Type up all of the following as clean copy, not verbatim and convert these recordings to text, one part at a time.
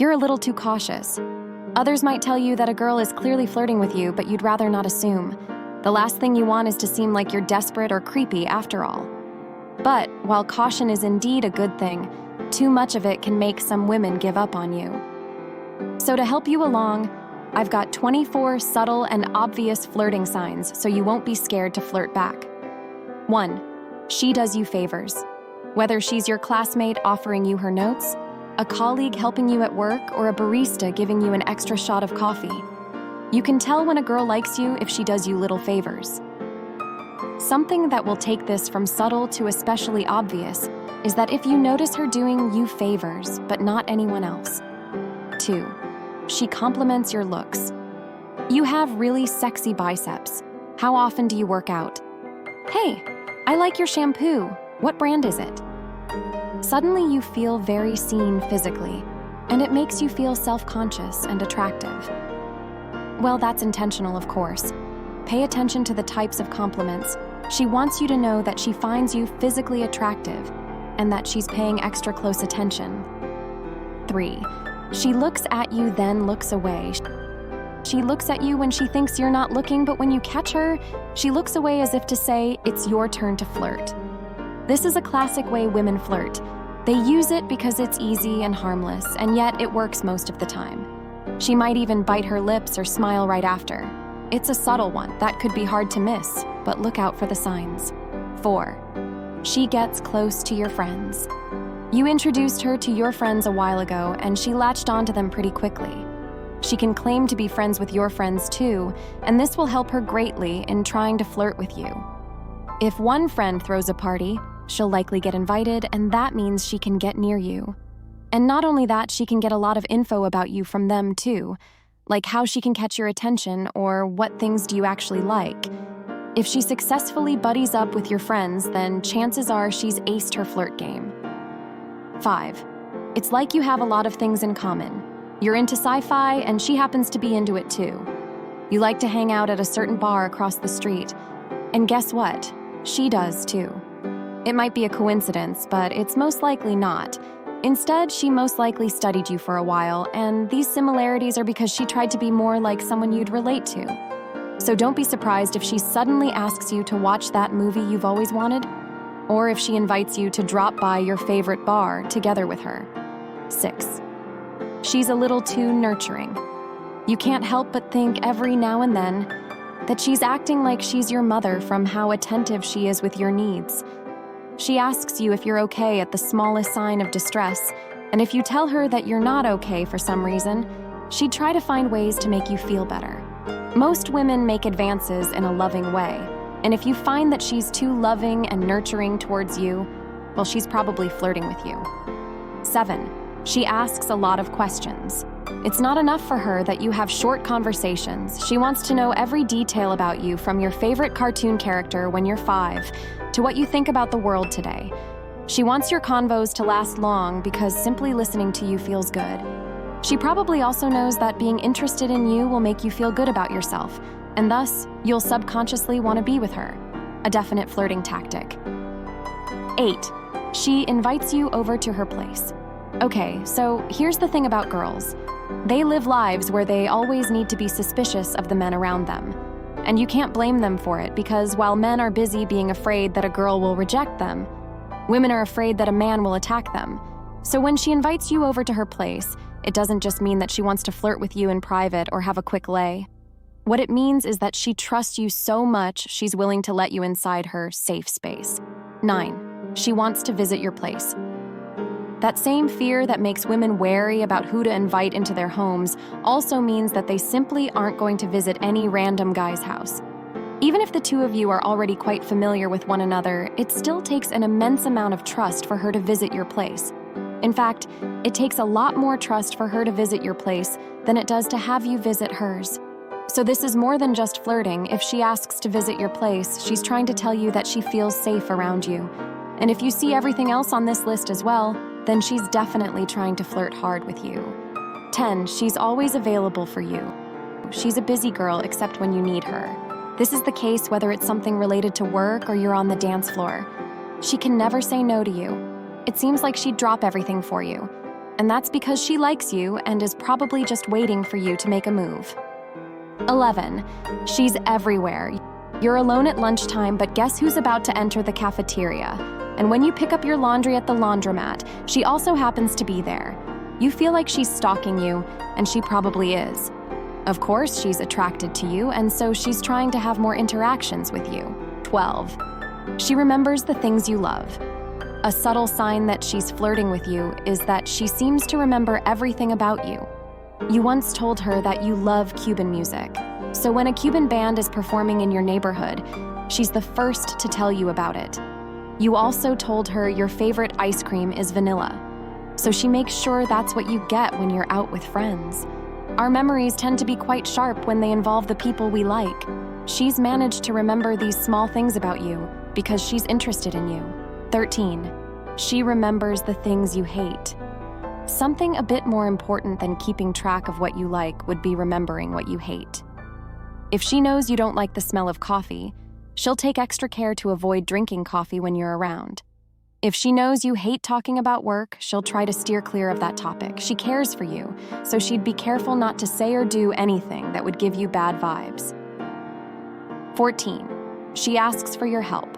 You're a little too cautious. Others might tell you that a girl is clearly flirting with you, but you'd rather not assume. The last thing you want is to seem like you're desperate or creepy after all. But while caution is indeed a good thing, too much of it can make some women give up on you. So to help you along, I've got 24 subtle and obvious flirting signs so you won't be scared to flirt back. 1. She does you favors. Whether she's your classmate offering you her notes, a colleague helping you at work, or a barista giving you an extra shot of coffee, you can tell when a girl likes you if she does you little favors. Something that will take this from subtle to especially obvious is that if you notice her doing you favors, but not anyone else. 2. She compliments your looks. You have really sexy biceps. How often do you work out? Hey, I like your shampoo. What brand is it? Suddenly you feel very seen physically, and it makes you feel self-conscious and attractive. Well, that's intentional, of course. Pay attention to the types of compliments. She wants you to know that she finds you physically attractive and that she's paying extra close attention. 3. She looks at you, then looks away. She looks at you when she thinks you're not looking, but when you catch her, she looks away as if to say, it's your turn to flirt. This is a classic way women flirt. They use it because it's easy and harmless, and yet it works most of the time. She might even bite her lips or smile right after. It's a subtle one that could be hard to miss, but look out for the signs. 4. She gets close to your friends. You introduced her to your friends a while ago, and she latched onto them pretty quickly. She can claim to be friends with your friends too, and this will help her greatly in trying to flirt with you. If one friend throws a party, she'll likely get invited, and that means she can get near you. And not only that, she can get a lot of info about you from them too, like how she can catch your attention or what things do you actually like. If she successfully buddies up with your friends, then chances are she's aced her flirt game. 5. It's like you have a lot of things in common. You're into sci-fi, and she happens to be into it too. You like to hang out at a certain bar across the street. And guess what? She does too. It might be a coincidence, but it's most likely not. Instead, she most likely studied you for a while, and these similarities are because she tried to be more like someone you'd relate to. So don't be surprised if she suddenly asks you to watch that movie you've always wanted, or if she invites you to drop by your favorite bar together with her. 6. She's a little too nurturing. You can't help but think every now and then that she's acting like she's your mother from how attentive she is with your needs. She asks you if you're okay at the smallest sign of distress, and if you tell her that you're not okay for some reason, she'd try to find ways to make you feel better. Most women make advances in a loving way, and if you find that she's too loving and nurturing towards you, well, she's probably flirting with you. 7. She asks a lot of questions. It's not enough for her that you have short conversations. She wants to know every detail about you, from your favorite cartoon character when you're 5 to what you think about the world today. She wants your convos to last long because simply listening to you feels good. She probably also knows that being interested in you will make you feel good about yourself, and thus, you'll subconsciously want to be with her. A definite flirting tactic. 8. She invites you over to her place. Okay, so here's the thing about girls. They live lives where they always need to be suspicious of the men around them. And you can't blame them for it, because while men are busy being afraid that a girl will reject them, women are afraid that a man will attack them. So when she invites you over to her place, it doesn't just mean that she wants to flirt with you in private or have a quick lay. What it means is that she trusts you so much she's willing to let you inside her safe space. 9. She wants to visit your place. That same fear that makes women wary about who to invite into their homes also means that they simply aren't going to visit any random guy's house. Even if the two of you are already quite familiar with one another, it still takes an immense amount of trust for her to visit your place. In fact, it takes a lot more trust for her to visit your place than it does to have you visit hers. So this is more than just flirting. If she asks to visit your place, she's trying to tell you that she feels safe around you. And if you see everything else on this list as well, then she's definitely trying to flirt hard with you. 10. She's always available for you. She's a busy girl except when you need her. This is the case whether it's something related to work or you're on the dance floor. She can never say no to you. It seems like she'd drop everything for you. and that's because she likes you and is probably just waiting for you to make a move. 11. She's everywhere. You're alone at lunchtime, but guess who's about to enter the cafeteria? And when you pick up your laundry at the laundromat, she also happens to be there. You feel like she's stalking you, and she probably is. Of course, she's attracted to you, and so she's trying to have more interactions with you. 12. She remembers the things you love. A subtle sign that she's flirting with you is that she seems to remember everything about you. You once told her that you love Cuban music, so when a Cuban band is performing in your neighborhood, she's the first to tell you about it. You also told her your favorite ice cream is vanilla, so she makes sure that's what you get when you're out with friends. Our memories tend to be quite sharp when they involve the people we like. She's managed to remember these small things about you because she's interested in you. 13. She remembers the things you hate. Something a bit more important than keeping track of what you like would be remembering what you hate. If she knows you don't like the smell of coffee, she'll take extra care to avoid drinking coffee when you're around. If she knows you hate talking about work, she'll try to steer clear of that topic. She cares for you, so she'd be careful not to say or do anything that would give you bad vibes. 14. She asks for your help.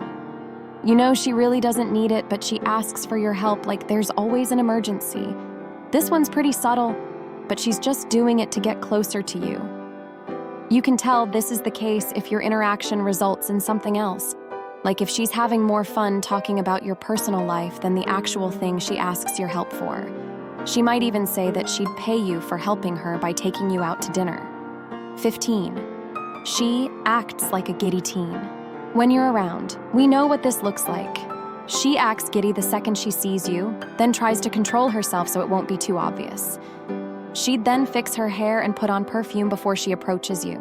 You know she really doesn't need it, but she asks for your help like there's always an emergency. This one's pretty subtle, but she's just doing it to get closer to you. You can tell this is the case if your interaction results in something else, like if she's having more fun talking about your personal life than the actual thing she asks your help for. She might even say that she'd pay you for helping her by taking you out to dinner. 15. She acts like a giddy teen. When you're around, we know what this looks like. She acts giddy the second she sees you, then tries to control herself so it won't be too obvious. She'd then fix her hair and put on perfume before she approaches you.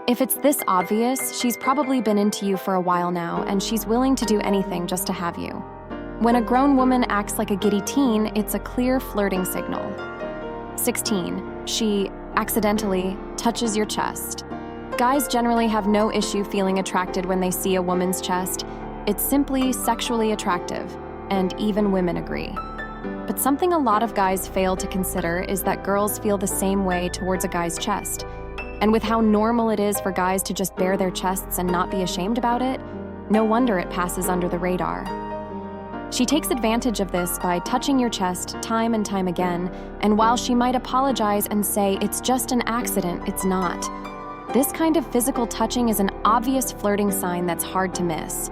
If it's this obvious, she's probably been into you for a while now, and she's willing to do anything just to have you. When a grown woman acts like a giddy teen, it's a clear flirting signal. 16. She accidentally touches your chest. Guys generally have no issue feeling attracted when they see a woman's chest. It's simply sexually attractive, and even women agree. But something a lot of guys fail to consider is that girls feel the same way towards a guy's chest. And with how normal it is for guys to just bare their chests and not be ashamed about it, no wonder it passes under the radar. She takes advantage of this by touching your chest time and time again, and while she might apologize and say it's just an accident, it's not. This kind of physical touching is an obvious flirting sign that's hard to miss.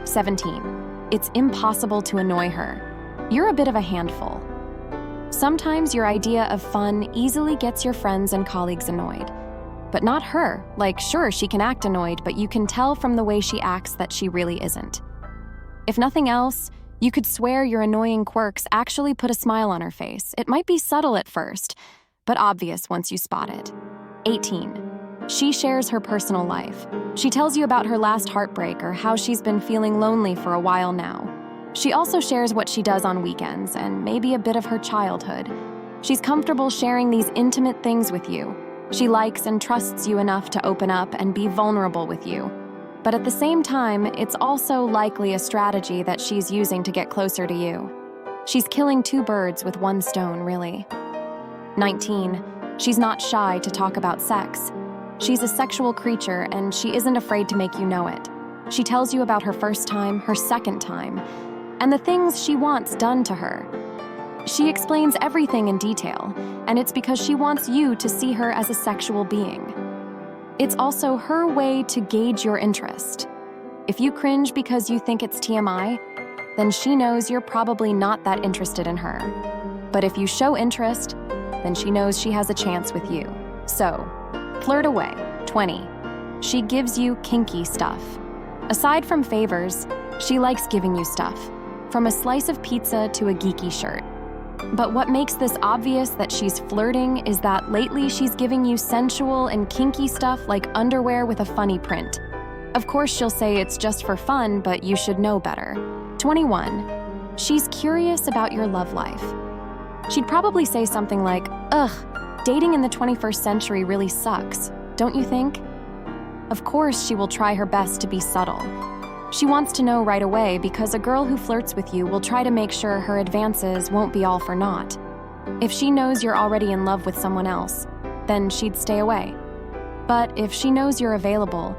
17. It's impossible to annoy her. You're a bit of a handful. Sometimes your idea of fun easily gets your friends and colleagues annoyed. But not her. Like, sure, she can act annoyed, but you can tell from the way she acts that she really isn't. If nothing else, you could swear your annoying quirks actually put a smile on her face. It might be subtle at first, but obvious once you spot it. 18. She shares her personal life. She tells you about her last heartbreak or how she's been feeling lonely for a while now. She also shares what she does on weekends and maybe a bit of her childhood. She's comfortable sharing these intimate things with you. She likes and trusts you enough to open up and be vulnerable with you. But at the same time, it's also likely a strategy that she's using to get closer to you. She's killing two birds with one stone, really. 19. She's not shy to talk about sex. She's a sexual creature, and she isn't afraid to make you know it. She tells you about her first time, her second time, and the things she wants done to her. She explains everything in detail, and it's because she wants you to see her as a sexual being. It's also her way to gauge your interest. If you cringe because you think it's TMI, then she knows you're probably not that interested in her. But if you show interest, then she knows she has a chance with you. So, flirt away. 20. She gives you kinky stuff. Aside from favors, she likes giving you stuff, from a slice of pizza to a geeky shirt. But what makes this obvious that she's flirting is that lately she's giving you sensual and kinky stuff like underwear with a funny print. Of course, she'll say it's just for fun, but you should know better. 21. She's curious about your love life. She'd probably say something like, "Ugh, dating in the 21st century really sucks, don't you think?" Of course, she will try her best to be subtle. She wants to know right away because a girl who flirts with you will try to make sure her advances won't be all for naught. If she knows you're already in love with someone else, then she'd stay away. But if she knows you're available,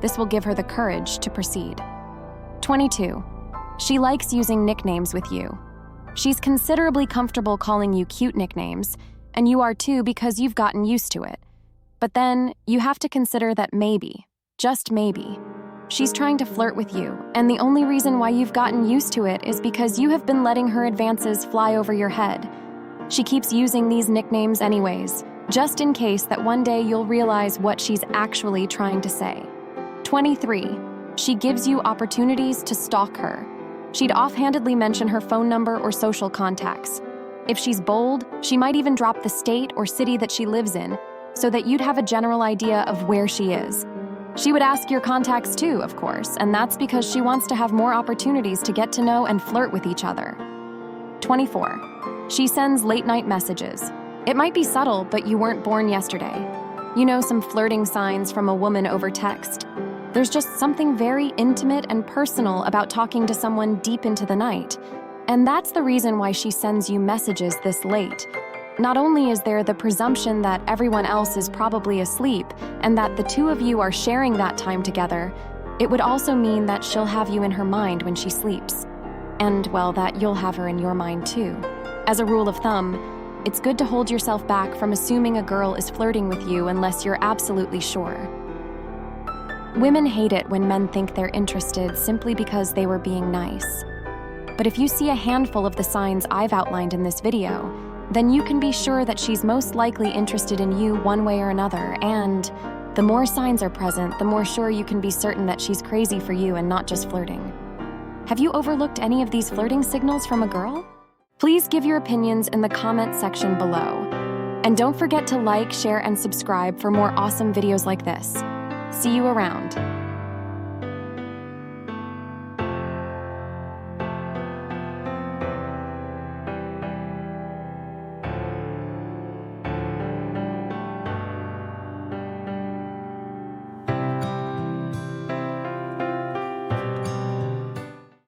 this will give her the courage to proceed. 22. She likes using nicknames with you. She's considerably comfortable calling you cute nicknames, and you are too because you've gotten used to it. But then you have to consider that maybe, just maybe, she's trying to flirt with you, and the only reason why you've gotten used to it is because you have been letting her advances fly over your head. She keeps using these nicknames anyways, just in case that one day you'll realize what she's actually trying to say. 23. She gives you opportunities to stalk her. She'd offhandedly mention her phone number or social contacts. If she's bold, she might even drop the state or city that she lives in, so that you'd have a general idea of where she is. She would ask your contacts too, of course, and that's because she wants to have more opportunities to get to know and flirt with each other. 24. She sends late-night messages. It might be subtle, but you weren't born yesterday. You know some flirting signs from a woman over text. There's just something very intimate and personal about talking to someone deep into the night, and that's the reason why she sends you messages this late. Not only is there the presumption that everyone else is probably asleep and that the two of you are sharing that time together, it would also mean that she'll have you in her mind when she sleeps. And, well, that you'll have her in your mind too. As a rule of thumb, it's good to hold yourself back from assuming a girl is flirting with you unless you're absolutely sure. Women hate it when men think they're interested simply because they were being nice. But if you see a handful of the signs I've outlined in this video, then you can be sure that she's most likely interested in you one way or another, and the more signs are present, the more sure you can be certain that she's crazy for you and not just flirting. Have you overlooked any of these flirting signals from a girl? Please give your opinions in the comment section below. And don't forget to like, share, and subscribe for more awesome videos like this. See you around.